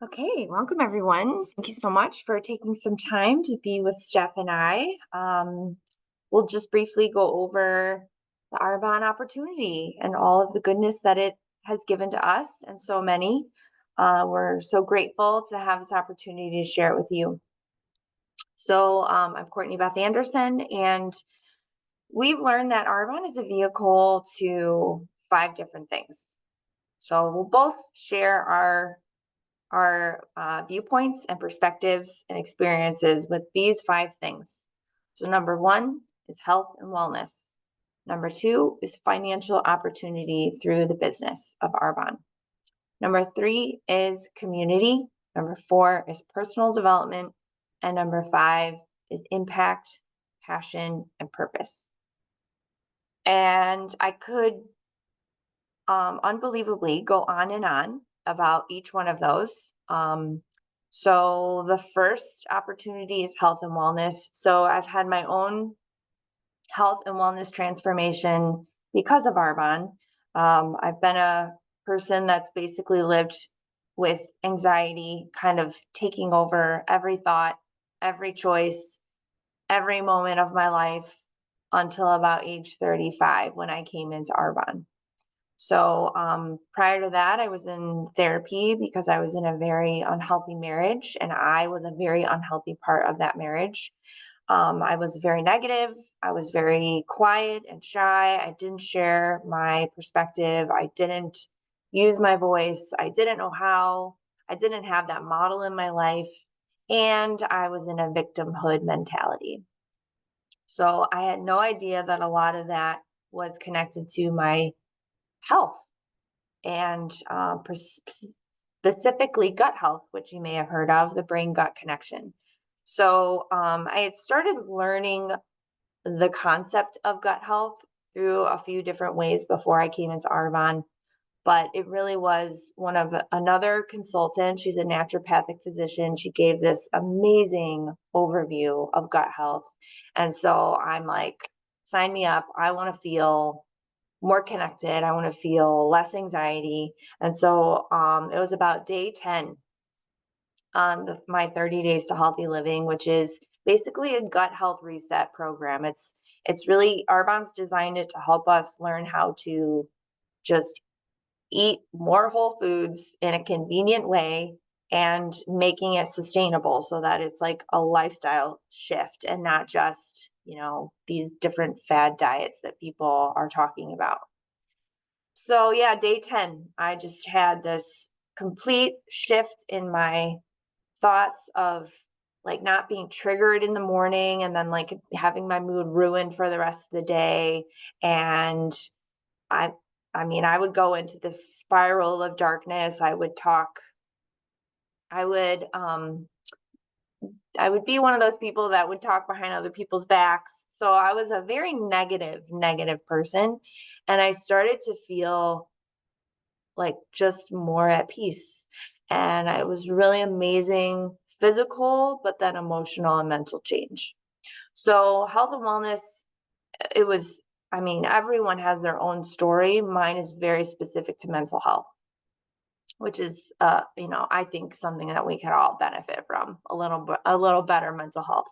Okay, welcome everyone. Thank you so much for taking some time to be with Steph and I. We'll just briefly go over the Arbonne opportunity and all of the goodness that it has given to us and so many. We're so grateful to have this opportunity to share it with you. I'm Courtney Beth Anderson, and we've learned that Arbonne is a vehicle to 5 different things. So we'll both share our viewpoints and perspectives and experiences with these 5 things. So number 1 is health and wellness. Number 2 is financial opportunity through the business of Arbonne. Number 3 is community. Number 4 is personal development. And number 5 is impact, passion, and purpose. And I could unbelievably go on and on about each one of those. So the first opportunity is health and wellness. So I've had my own health and wellness transformation because of Arbonne. I've been a person that's basically lived with anxiety kind of taking over every thought, every choice, every moment of my life until about age 35 when I came into Arbonne. So prior to that, I was in therapy because I was in a very unhealthy marriage, and I was a very unhealthy part of that marriage. I was very negative. I was very quiet and shy. I didn't share my perspective. I didn't use my voice. I didn't know how. I didn't have that model in my life. And I was in a victimhood mentality. So I had no idea that a lot of that was connected to my health and specifically gut health, which you may have heard of, the brain gut connection. So I had started learning the concept of gut health through a few different ways before I came into Arbonne, but it really was one of another consultant. She's a naturopathic physician. She gave this amazing overview of gut health. And so I'm like, sign me up. I want to feel more connected. I want to feel less anxiety. And so it was about day 10 on my 30 days to healthy living, which is basically a gut health reset program. It's really, Arbonne's designed it to help us learn how to just eat more whole foods in a convenient way and making it sustainable so that it's like a lifestyle shift and not just, these different fad diets that people are talking about. So yeah, day 10, I just had this complete shift in my thoughts of like not being triggered in the morning and then like having my mood ruined for the rest of the day. And I I mean, I would go into this spiral of darkness. I would I would be one of those people that would talk behind other people's backs. So I was a very negative person. And I started to feel like just more at peace. And it was really amazing physical, but then emotional and mental change. So health and wellness, it was, I mean, everyone has their own story. Mine is very specific to mental health, which is, I think something that we can all benefit from a little better mental health.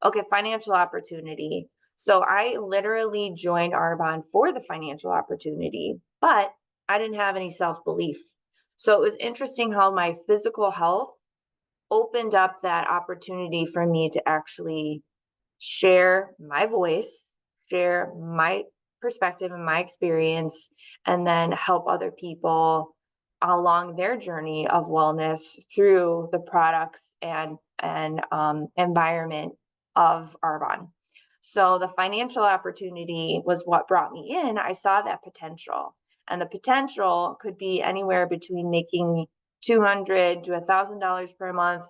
Okay, financial opportunity. So I literally joined Arbonne for the financial opportunity, but I didn't have any self-belief. So it was interesting how my physical health opened up that opportunity for me to actually share my voice, share my perspective and my experience, and then help other people along their journey of wellness through the products and environment of Arbonne. So the financial opportunity was what brought me in. I saw that potential, and the potential could be anywhere between making $200 to $1,000 per month.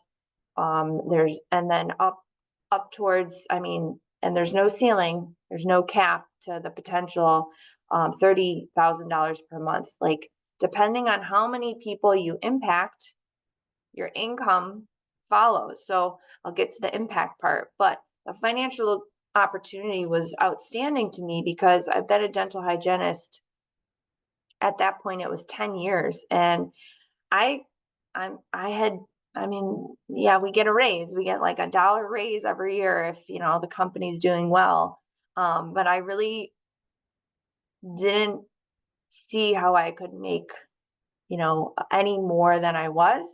There's and then up towards. I mean, and there's no ceiling. There's no cap to the potential. $30,000 per month. Like depending on how many people you impact, your income follows. So I'll get to the impact part, but the financial opportunity was outstanding to me because I've been a dental hygienist. At that point, it was 10 years. And I I had, I mean, yeah, we get a raise. We get like a dollar raise every year if, the company's doing well. But I really didn't see how I could make, any more than I was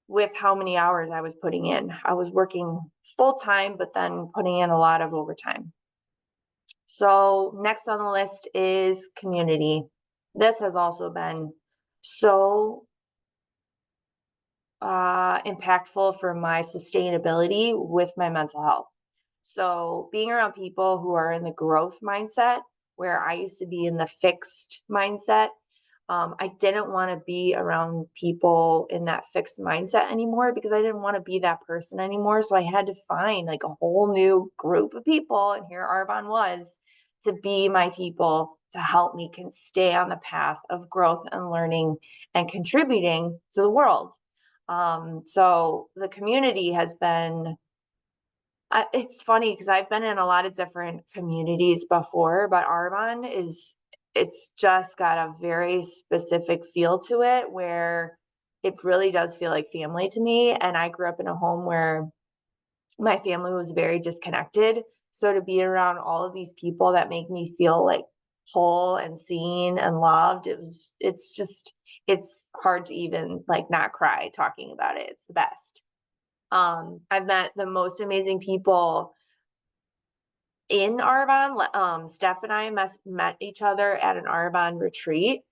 with how many hours I was putting in. I was working full time, but then putting in a lot of overtime. So next on the list is community. This has also been so impactful for my sustainability with my mental health. So being around people who are in the growth mindset, where I used to be in the fixed mindset, I didn't want to be around people in that fixed mindset anymore because I didn't want to be that person anymore. So I had to find like a whole new group of people, and here Arbonne was to be my people to help me can stay on the path of growth and learning and contributing to the world. So the community has been, it's funny because I've been in a lot of different communities before, but Arbonne it's just got a very specific feel to it where it really does feel like family to me. And I grew up in a home where my family was very disconnected. So to be around all of these people that make me feel like whole and seen and loved, it's hard to even like not cry talking about it. It's the best. I've met the most amazing people in Arbonne. Steph and I met each other at an Arbonne retreat.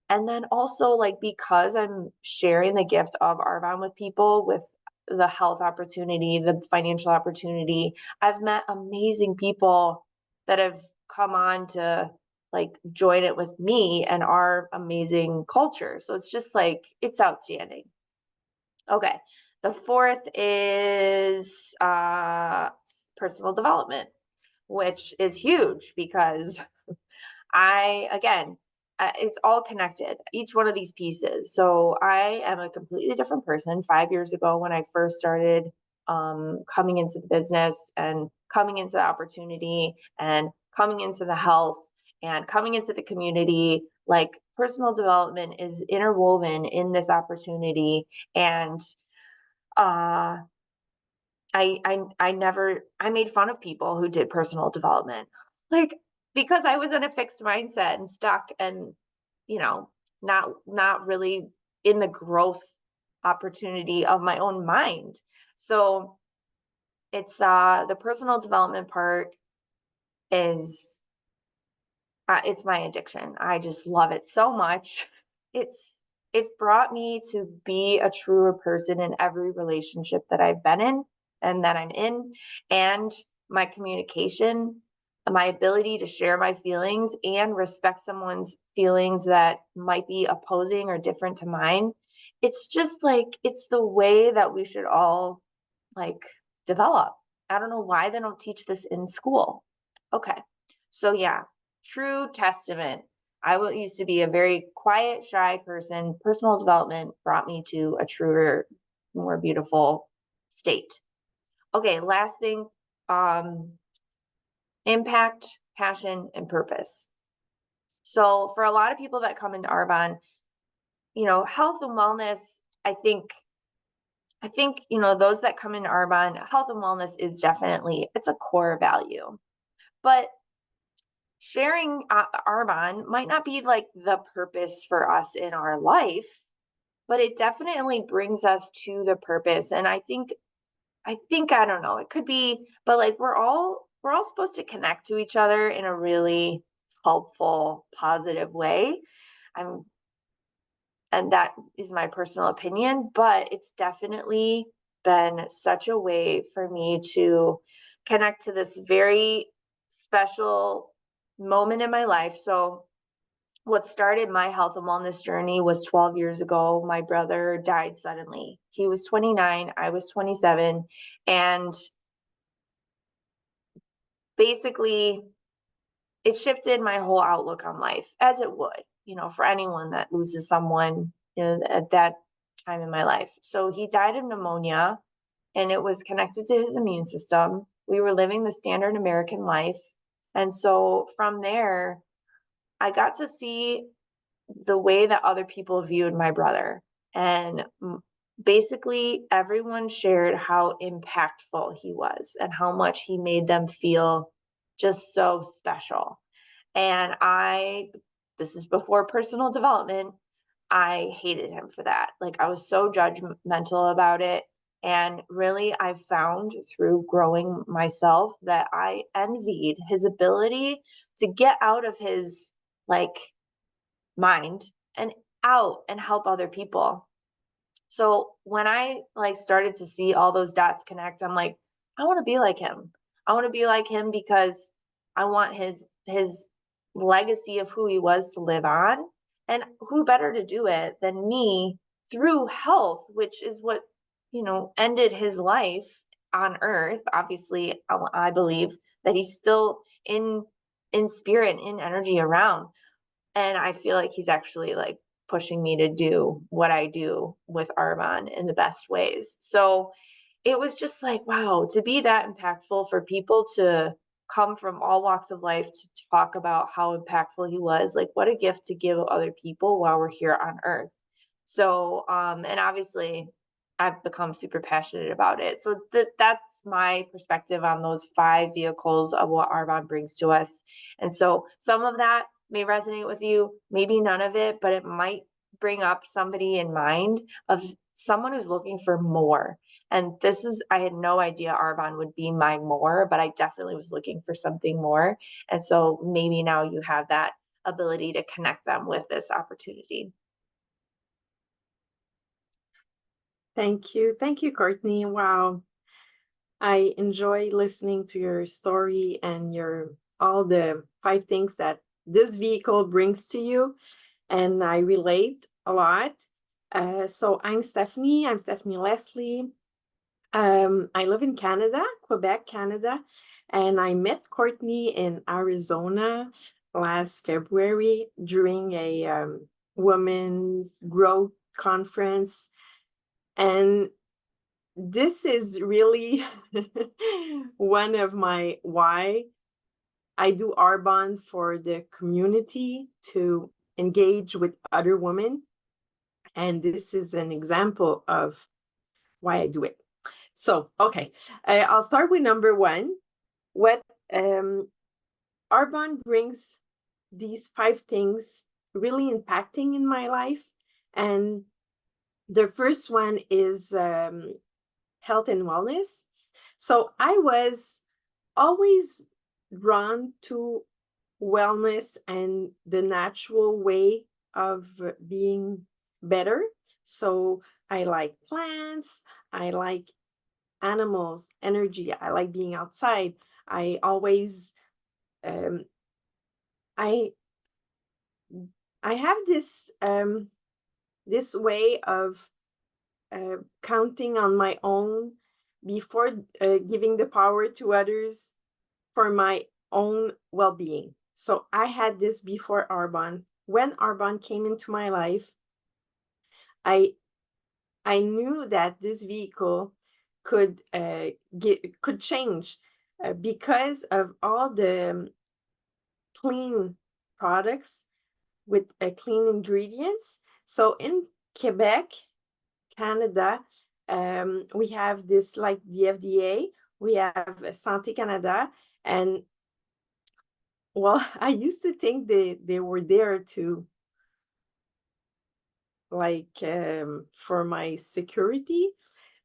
And then also, like, because I'm sharing the gift of Arbonne with people with the health opportunity, the financial opportunity, I've met amazing people that have come on to like join it with me and our amazing culture. So it's just like, it's outstanding. Okay. The fourth is personal development, which is huge because again, it's all connected, each one of these pieces. So I am a completely different person 5 years ago when I first started coming into the business and coming into the opportunity and coming into the health and coming into the community. Like personal development is interwoven in this opportunity. And uh, I made fun of people who did personal development, like because I was in a fixed mindset and stuck and, you know, not really in the growth opportunity of my own mind. So it's the personal development part is it's my addiction. I just love it so much. It's it's brought me to be a truer person in every relationship that I've been in and that I'm in, and my communication, my ability to share my feelings and respect someone's feelings that might be opposing or different to mine. It's just like it's the way that we should all like develop. I don't know why they don't teach this in school. Okay. So yeah, true testament. Used to be a very quiet, shy person. Personal development brought me to a truer, more beautiful state. Okay, last thing, um, impact, passion, and purpose. So for a lot of people that come into Arbonne, health and wellness, I think those that come into Arbonne, health and wellness is definitely it's a core value. But sharing Arbonne might not be like the purpose for us in our life, but it definitely brings us to the purpose. And I think I don't know, it could be, but like we're all supposed to connect to each other in a really helpful, positive way. I'm and that is my personal opinion, but it's definitely been such a way for me to connect to this very special moment in my life. So what started my health and wellness journey was 12 years ago. My brother died suddenly. He was 29, I was 27, and basically it shifted my whole outlook on life, as it would, for anyone that loses someone at that time in my life. So he died of pneumonia, and it was connected to his immune system. We were living the standard American life. And so from there, I got to see the way that other people viewed my brother. And basically, everyone shared how impactful he was and how much he made them feel just so special. And this is before personal development, I hated him for that. Like, I was so judgmental about it. And really, I found through growing myself that I envied his ability to get out of his like mind and out and help other people. So when I like started to see all those dots connect, I'm like, I want to be like him. I want to be like him because I want his legacy of who he was to live on. And who better to do it than me through health, which is what, ended his life on earth. Obviously, I believe that he's still in spirit, in energy around. And I feel like he's actually like pushing me to do what I do with Arbonne in the best ways. So it was just like, wow, to be that impactful for people to come from all walks of life to talk about how impactful he was. Like, what a gift to give other people while we're here on earth. So, and obviously I've become super passionate about it. So that's my perspective on those 5 vehicles of what Arbonne brings to us. And so some of that may resonate with you, maybe none of it, but it might bring up somebody in mind of someone who's looking for more. And I had no idea Arbonne would be my more, but I definitely was looking for something more. And so maybe now you have that ability to connect them with this opportunity. Thank you. Thank you, Courtney. Wow. I enjoy listening to your story and all the 5 things that this vehicle brings to you. And I relate a lot. So I'm Stephanie. I'm Stephanie Leslie. I live in Canada, Quebec, Canada, and I met Courtney in Arizona last February during a women's growth conference. And this is really one of my why I do Arbonne, for the community to engage with other women. And this is an example of why I do it. So, okay, I'll start with number 1. What Arbonne brings these 5 things really impacting in my life. And the first one is health and wellness. So I was always drawn to wellness and the natural way of being better. So I like plants, I like animals, energy, I like being outside. I always I I have this way of counting on my own before giving the power to others for my own well-being. So I had this before Arbonne. When Arbonne came into my life, I knew that this vehicle could could change because of all the clean products with clean ingredients. So in Quebec, Canada, we have this like the FDA, we have Santé Canada, and well, I used to think they were there to like for my security,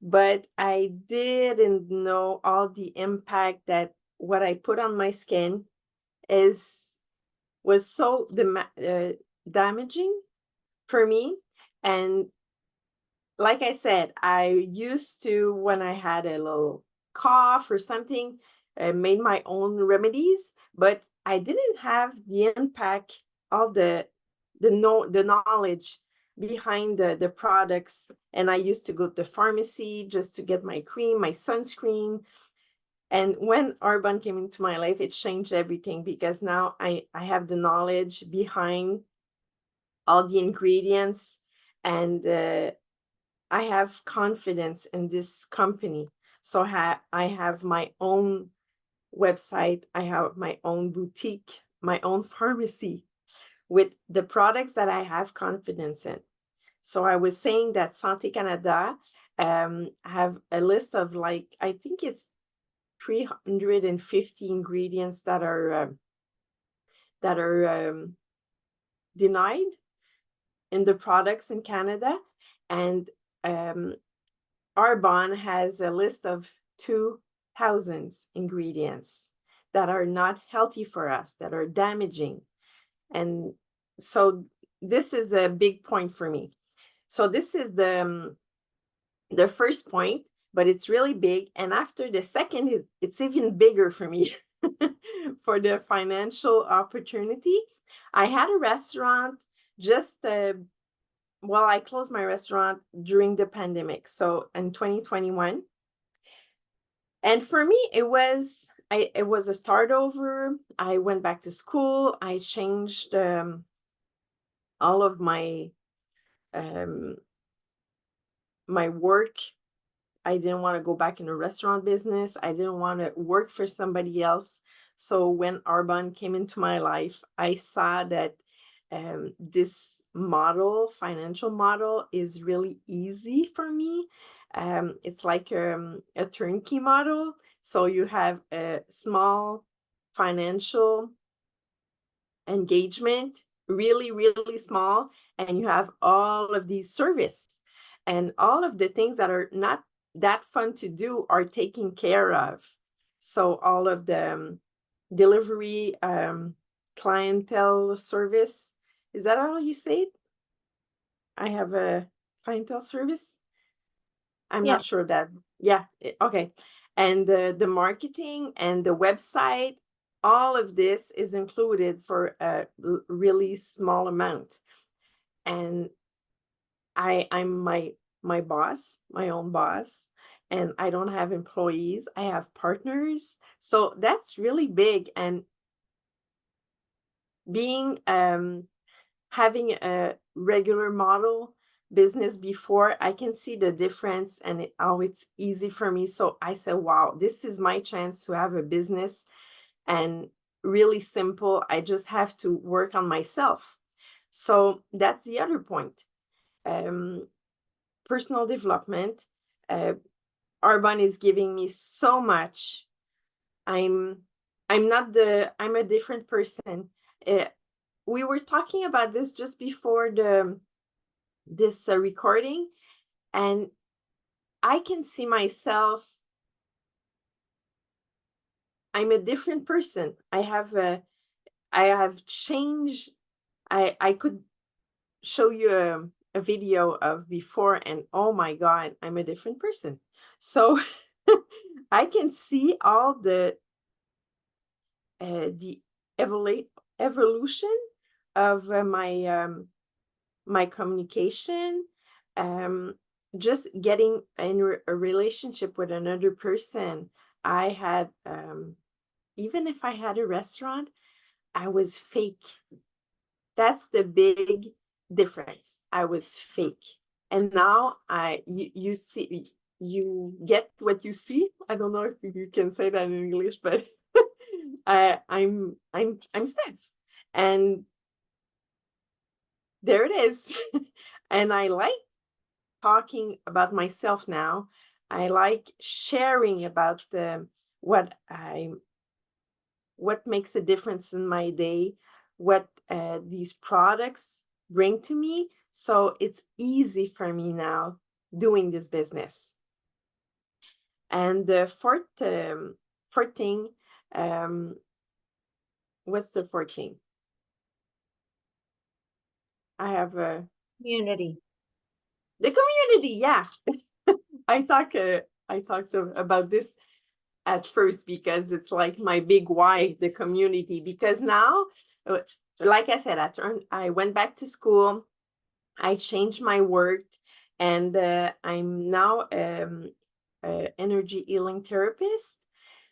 but I didn't know all the impact that what I put on my skin was so damaging for me. And like I said, I used to, when I had a little cough or something, made my own remedies, but I didn't have the impact, all the knowledge behind the products. And I used to go to the pharmacy just to get my cream, my sunscreen. And when Arbonne came into my life, it changed everything, because now I have the knowledge behind all the ingredients, and I have confidence in this company. So I have my own website, I have my own boutique, my own pharmacy with the products that I have confidence in. So I was saying that Santé Canada have a list of like, I think it's 350 ingredients that are denied in the products in Canada, and Arbonne has a list of 2,000 ingredients that are not healthy for us, that are damaging. And so this is a big point for me. So this is the first point, but it's really big. And after the second, it's even bigger for me for the financial opportunity. I had a restaurant just well, I closed my restaurant during the pandemic, so in 2021. And for me, it was a start over. I went back to school. I changed all of my my work. I didn't want to go back in the restaurant business. I didn't want to work for somebody else. So when Arbonne came into my life, I saw that this model, financial model, is really easy for me. It's like a turnkey model. So you have a small financial engagement, really, really small, and you have all of these service, and all of the things that are not that fun to do are taken care of. So all of the delivery, clientele service, is that how you say it? I have a clientele service. I'm Yeah. not sure that, yeah, okay. And the marketing and the website, all of this is included for a really small amount. And I'm my boss, my own boss, and I don't have employees, I have partners. So that's really big. And being having a regular model business before, I can see the difference, and how it's easy for me. So I said, wow, this is my chance to have a business, and really simple. I just have to work on myself. So that's the other point. Personal development. Arbonne is giving me so much. I'm I'm a different person. Uh, we were talking about this just before this recording, and I can see myself. I'm a different person. I have changed. I could show you a video of before, and oh my God, I'm a different person. So I can see all the evolution of my communication, um, just getting in a relationship with another person. I had, even if I had a restaurant, I was fake. That's the big difference. I was fake. And now you see, you get what you see. I don't know if you can say that in English, but I'm Steph. And there it is. And I like talking about myself now. I like sharing about what I what makes a difference in my day, what these products bring to me. So it's easy for me now doing this business. And the fourth thing, um, what's the fourth thing? I have Community. the community. Yeah, I talked about this at first because it's like my big why, the community. Because now, uh, like I said, I went back to school, I changed my work, and I'm now energy healing therapist.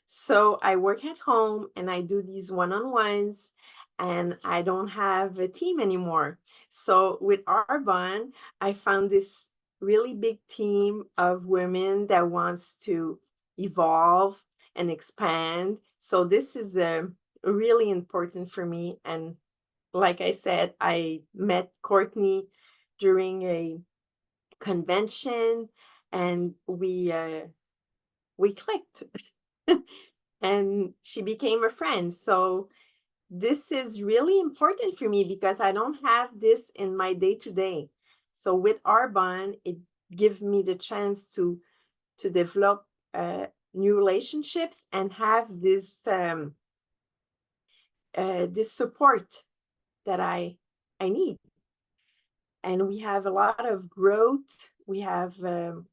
So I work at home and I do these one-on-ones, and I don't have a team anymore. So with Arbonne, I found this really big team of women that wants to evolve and expand. So this is really important for me. And like I said, I met Courtney during a convention, and we clicked. And she became a friend. So this is really important for me because I don't have this in my day-to-day. So with Arbonne, it gives me the chance to develop new relationships and have this support that I need. And we have a lot of growth. We have um,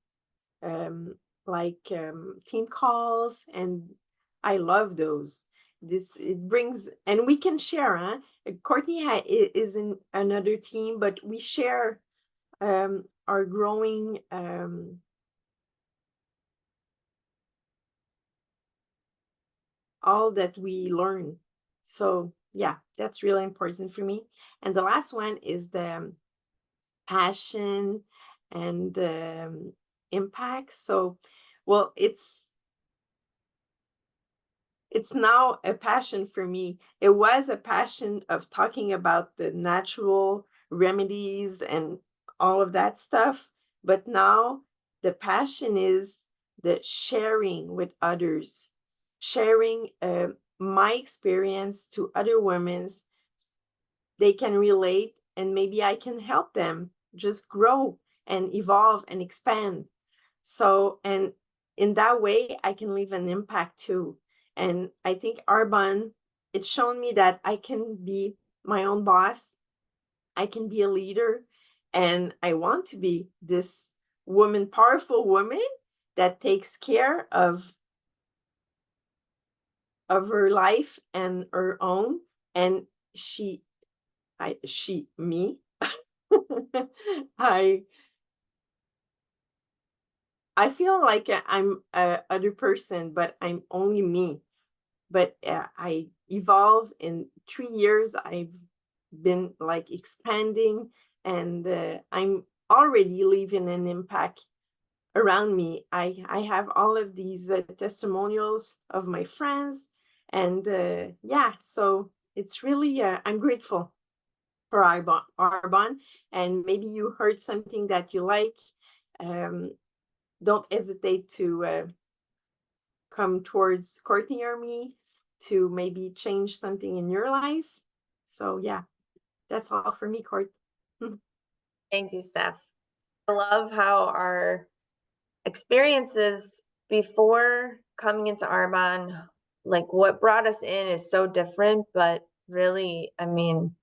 team calls, and I love those. This it brings, and we can share. Huh? Courtney is in another team, but we share our growing all that we learn. So yeah, that's really important for me. And the last one is the passion and impact. So, well, it's now a passion for me. It was a passion of talking about the natural remedies and all of that stuff, but now the passion is the sharing with others, sharing my experience to other women. They can relate, and maybe I can help them just grow and evolve and expand. So, and in that way, I can leave an impact too. And I think Arbonne, it's shown me that I can be my own boss. I can be a leader, and I want to be this woman, powerful woman that takes care of her life and her own. And me, I I feel like I'm a other person, but I'm only me. But I evolved in 3 years. I've been like expanding, and I'm already leaving an impact around me. I have all of these testimonials of my friends, and yeah, so it's really I'm grateful for Arbonne, and maybe you heard something that you like. Um, don't hesitate to come towards Courtney or me to maybe change something in your life. So yeah, that's all for me, Court. Thank you, Steph. I love how our experiences before coming into Arbonne, like what brought us in is so different, but really, I mean,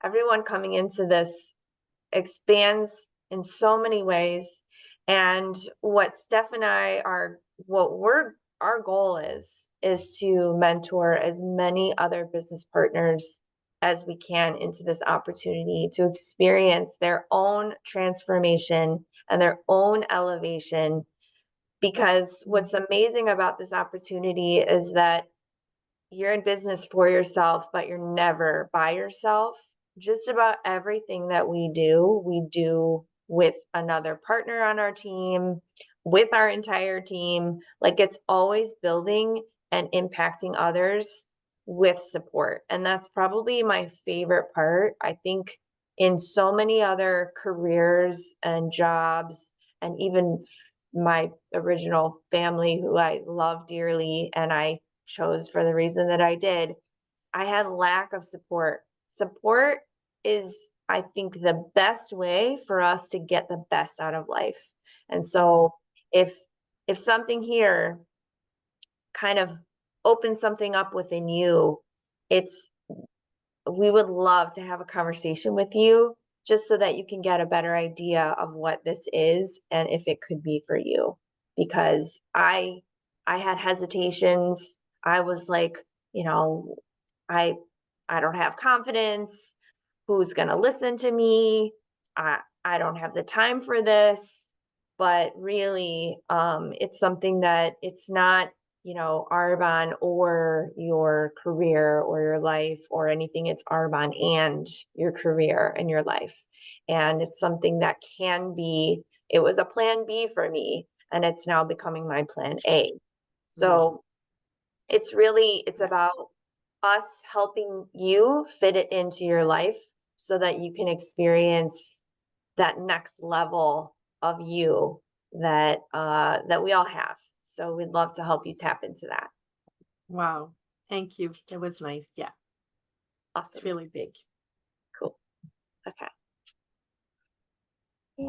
everyone coming into this expands in so many ways. And what Steph and I are, our goal is to mentor as many other business partners as we can into this opportunity to experience their own transformation and their own elevation. Because what's amazing about this opportunity is that you're in business for yourself, but you're never by yourself. Just about everything that we do with another partner on our team, with our entire team. Like it's always building and impacting others with support. And that's probably my favorite part. I think in so many other careers and jobs, and even my original family, who I love dearly and I chose for the reason that I did, I had lack of support. Support is, I think, the best way for us to get the best out of life. And so if something here kind of opens something up within you, it's we would love to have a conversation with you just so that you can get a better idea of what this is and if it could be for you. Because I had hesitations. I was like, you know, I I don't have confidence. Who's going to listen to me? I don't have the time for this. But really, it's something that it's not, Arbonne or your career or your life or anything. It's Arbonne and your career and your life. And it's something that it was a plan B for me, and it's now becoming my plan A. So it's about us helping you fit it into your life so that you can experience that next level of you that that we all have. So we'd love to help you tap into that. Wow. Thank you. It was nice. Yeah. It's Awesome. really big. Cool. Okay.